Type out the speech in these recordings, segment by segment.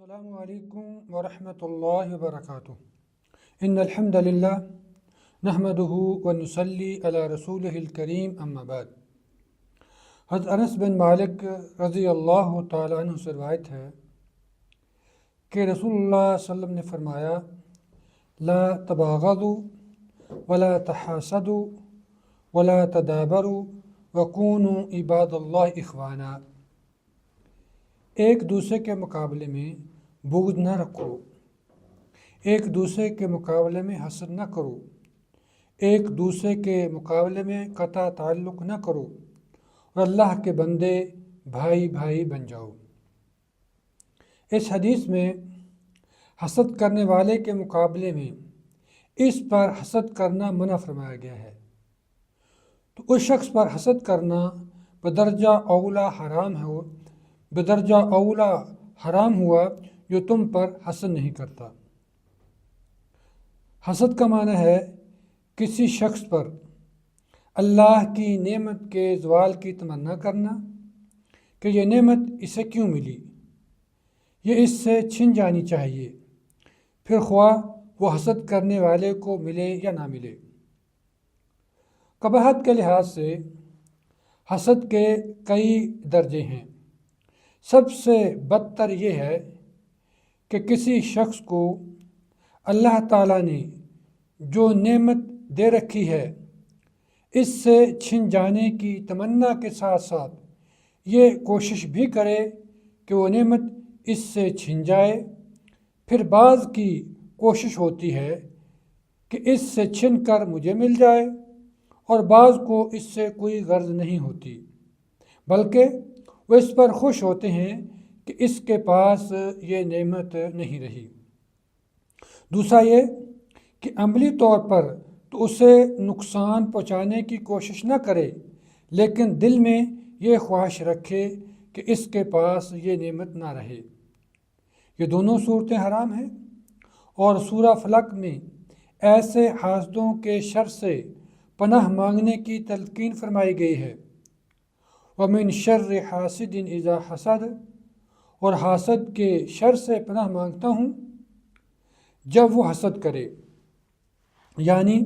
السلام علیکم ورحمۃ اللہ وبرکاتہ ان الحمد للہ نحمده ونصلی علی رسولہ الکریم اما بعد۔ حضرت انس بن مالک رضی اللہ تعالیٰ عنہ سے روایت ہے کہ رسول اللہ صلی اللہ علیہ وسلم نے فرمایا لا تباغضوا ولا تحاسدوا ولا تدابروا وکونوا عباد اللہ اخوانا۔ ایک دوسرے کے مقابلے میں بغض نہ رکھو، ایک دوسرے کے مقابلے میں حسد نہ کرو، ایک دوسرے کے مقابلے میں قطع تعلق نہ کرو اور اللہ کے بندے بھائی بھائی بن جاؤ۔ اس حدیث میں حسد کرنے والے کے مقابلے میں اس پر حسد کرنا منع فرمایا گیا ہے، تو اس شخص پر حسد کرنا بدرجہ اولا حرام ہوا جو تم پر حسد نہیں کرتا۔ حسد کا معنی ہے کسی شخص پر اللہ کی نعمت کے زوال کی تمنا کرنا کہ یہ نعمت اسے کیوں ملی، یہ اس سے چھن جانی چاہیے، پھر خواہ وہ حسد کرنے والے کو ملے یا نہ ملے۔ قباحت کے لحاظ سے حسد کے کئی درجے ہیں۔ سب سے بدتر یہ ہے کہ کسی شخص کو اللہ تعالیٰ نے جو نعمت دے رکھی ہے اس سے چھن جانے کی تمنا کے ساتھ ساتھ یہ کوشش بھی کرے کہ وہ نعمت اس سے چھن جائے۔ پھر بعض کی کوشش ہوتی ہے کہ اس سے چھن کر مجھے مل جائے، اور بعض کو اس سے کوئی غرض نہیں ہوتی، بلکہ وہ اس پر خوش ہوتے ہیں کہ اس کے پاس یہ نعمت نہیں رہی۔ دوسرا یہ کہ عملی طور پر تو اسے نقصان پہنچانے کی کوشش نہ کرے، لیکن دل میں یہ خواہش رکھے کہ اس کے پاس یہ نعمت نہ رہے۔ یہ دونوں صورتیں حرام ہیں، اور سورہ فلق میں ایسے حاسدوں کے شر سے پناہ مانگنے کی تلقین فرمائی گئی ہے۔ وَمِن شَرِّ حَاسِدٍ إِذَا حَسَدَ، اور حاسد کے شر سے پناہ مانگتا ہوں جب وہ حسد کرے، یعنی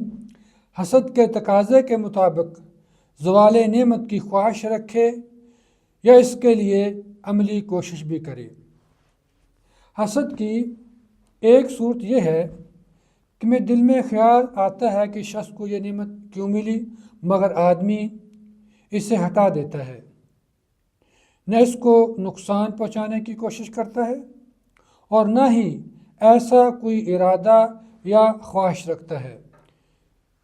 حسد کے تقاضے کے مطابق زوال نعمت کی خواہش رکھے یا اس کے لیے عملی کوشش بھی کرے۔ حسد کی ایک صورت یہ ہے کہ میں دل میں خیال آتا ہے کہ شخص کو یہ نعمت کیوں ملی، مگر آدمی اسے ہٹا دیتا ہے، نہ اس کو نقصان پہنچانے کی کوشش کرتا ہے اور نہ ہی ایسا کوئی ارادہ یا خواہش رکھتا ہے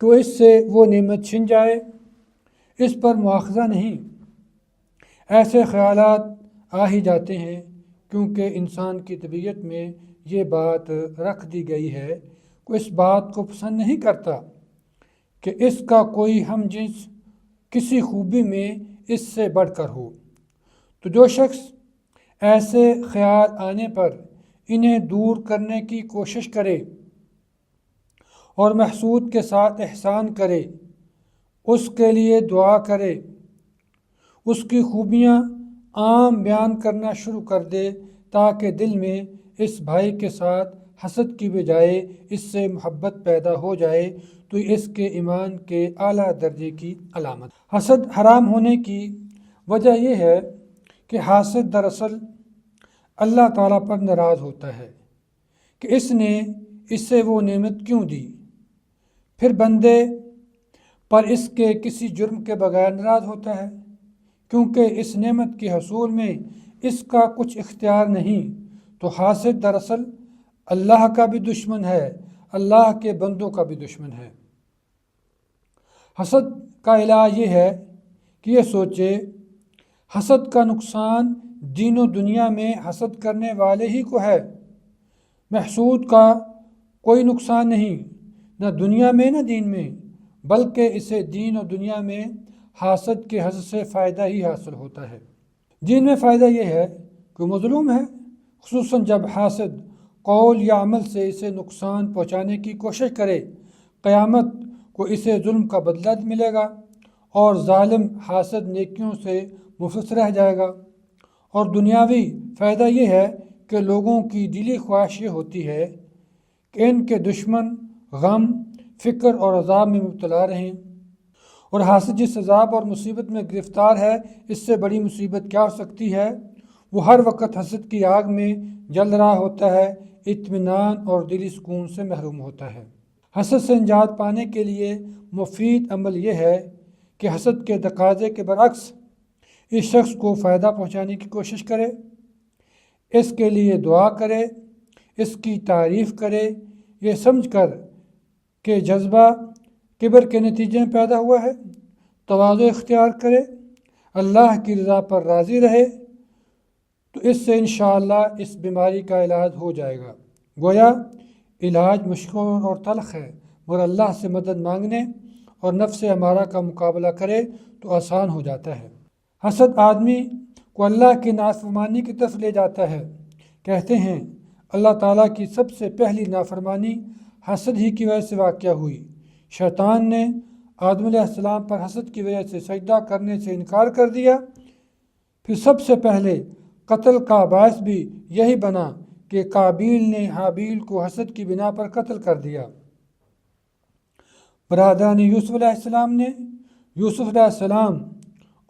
کہ وہ اس سے وہ نعمت چھن جائے۔ اس پر مواخذہ نہیں، ایسے خیالات آ ہی جاتے ہیں کیونکہ انسان کی طبیعت میں یہ بات رکھ دی گئی ہے کہ اس بات کو پسند نہیں کرتا کہ اس کا کوئی ہم جنس کسی خوبی میں اس سے بڑھ کر ہو۔ تو جو شخص ایسے خیال آنے پر انہیں دور کرنے کی کوشش کرے اور محسود کے ساتھ احسان کرے، اس کے لیے دعا کرے، اس کی خوبیاں عام بیان کرنا شروع کر دے تاکہ دل میں اس بھائی کے ساتھ حسد کی بجائے اس سے محبت پیدا ہو جائے، تو اس کے ایمان کے اعلیٰ درجے کی علامت۔ حسد حرام ہونے کی وجہ یہ ہے کہ حاسد دراصل اللہ تعالیٰ پر ناراض ہوتا ہے کہ اس نے اسے وہ نعمت کیوں دی، پھر بندے پر اس کے کسی جرم کے بغیر ناراض ہوتا ہے کیونکہ اس نعمت کے حصول میں اس کا کچھ اختیار نہیں۔ تو حاسد دراصل اللہ کا بھی دشمن ہے، اللہ کے بندوں کا بھی دشمن ہے۔ حسد کا علاج یہ ہے کہ یہ سوچے حسد کا نقصان دین و دنیا میں حسد کرنے والے ہی کو ہے، محسود کا کوئی نقصان نہیں، نہ دنیا میں نہ دین میں، بلکہ اسے دین و دنیا میں حاسد کے حسد سے فائدہ ہی حاصل ہوتا ہے۔ دین میں فائدہ یہ ہے کہ مظلوم ہے، خصوصاً جب حاسد قول یا عمل سے اسے نقصان پہنچانے کی کوشش کرے، قیامت کو اسے ظلم کا بدلہ ملے گا اور ظالم حاسد نیکیوں سے مفلس رہ جائے گا۔ اور دنیاوی فائدہ یہ ہے کہ لوگوں کی دلی خواہش یہ ہوتی ہے کہ ان کے دشمن غم، فکر اور عذاب میں مبتلا رہیں، اور حاسد جس عذاب اور مصیبت میں گرفتار ہے، اس سے بڑی مصیبت کیا ہو سکتی ہے؟ وہ ہر وقت حسد کی آگ میں جل رہا ہوتا ہے، اطمینان اور دلی سکون سے محروم ہوتا ہے۔ حسد سے نجات پانے کے لیے مفید عمل یہ ہے کہ حسد کے تقاضے کے برعکس اس شخص کو فائدہ پہنچانے کی کوشش کرے، اس کے لیے دعا کرے، اس کی تعریف کرے، یہ سمجھ کر کہ جذبہ کبر کے نتیجے میں پیدا ہوا ہے، تواضع اختیار کرے، اللہ کی رضا پر راضی رہے، تو اس سے انشاءاللہ اس بیماری کا علاج ہو جائے گا۔ گویا علاج مشکل اور تلخ ہے، مگر اللہ سے مدد مانگنے اور نفس ہمارا کا مقابلہ کرے تو آسان ہو جاتا ہے۔ حسد آدمی کو اللہ کی نافرمانی کی طرف لے جاتا ہے۔ کہتے ہیں اللہ تعالیٰ کی سب سے پہلی نافرمانی حسد ہی کی وجہ سے واقع ہوئی۔ شیطان نے آدم علیہ السلام پر حسد کی وجہ سے سجدہ کرنے سے انکار کر دیا، پھر سب سے پہلے قتل کا باعث بھی یہی بنا کہ قابیل نے حابیل کو حسد کی بنا پر قتل کر دیا۔ برادران یوسف علیہ السلام نے یوسف علیہ السلام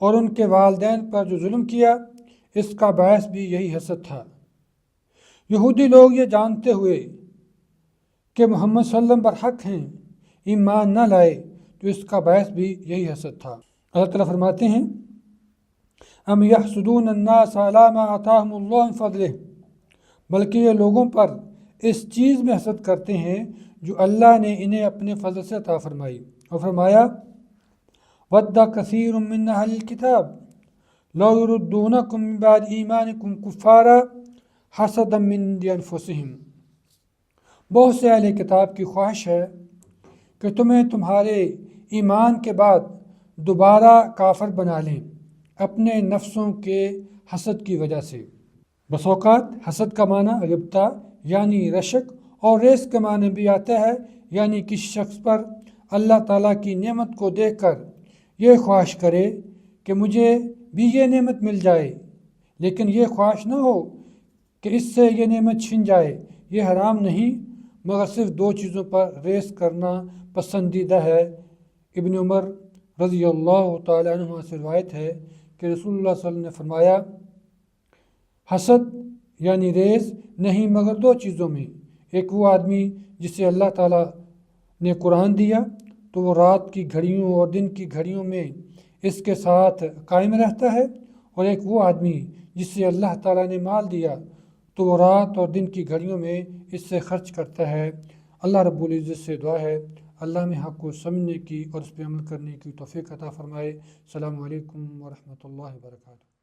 اور ان کے والدین پر جو ظلم کیا، اس کا باعث بھی یہی حسد تھا۔ یہودی لوگ یہ جانتے ہوئے کہ محمد صلی اللہ علیہ وسلم برحق ہیں، ایمان نہ لائے، تو اس کا باعث بھی یہی حسد تھا۔ اللہ تعالیٰ فرماتے ہیں ام یحسدون الناس علی ما آتاہم اللہ من فضلہ، بلکہ یہ لوگوں پر اس چیز میں حسد کرتے ہیں جو اللہ نے انہیں اپنے فضل سے عطا فرمائی، اور فرمایا وَدَّ كَثِيرٌ مِّنْ أَهْلِ الْكِتَابِ لَوْ يُرُدُّونَكُم مِّن بَعْدِ إِيمَانِكُمْ كُفَّارًا حَسَدًا مِّن عِندِ أَنفُسِهِمْ، بہت سے اہل کتاب کی خواہش ہے کہ تمہیں تمہارے ایمان کے بعد دوبارہ کافر بنا لیں اپنے نفسوں کے حسد کی وجہ سے۔ بس اوقات حسد کا معنی غبطہ یعنی رشک اور ریس کے معنی بھی آتا ہے، یعنی کسی شخص پر اللہ تعالیٰ کی نعمت کو دیکھ کر یہ خواہش کرے کہ مجھے بھی یہ نعمت مل جائے، لیکن یہ خواہش نہ ہو کہ اس سے یہ نعمت چھن جائے۔ یہ حرام نہیں، مگر صرف دو چیزوں پر ریس کرنا پسندیدہ ہے۔ ابن عمر رضی اللہ تعالیٰ عنہ سے روایت ہے کہ رسول اللہ صلی اللہ علیہ وسلم نے فرمایا حسد یعنی ریس نہیں مگر دو چیزوں میں، ایک وہ آدمی جسے اللہ تعالیٰ نے قرآن دیا تو وہ رات کی گھڑیوں اور دن کی گھڑیوں میں اس کے ساتھ قائم رہتا ہے، اور ایک وہ آدمی جسے اللہ تعالیٰ نے مال دیا تو وہ رات اور دن کی گھڑیوں میں اس سے خرچ کرتا ہے۔ اللہ رب العزت سے دعا ہے اللہ میں حق کو سمجھنے کی اور اس پہ عمل کرنے کی توفیق عطا فرمائے۔ السلام علیکم ورحمۃ اللہ وبرکاتہ۔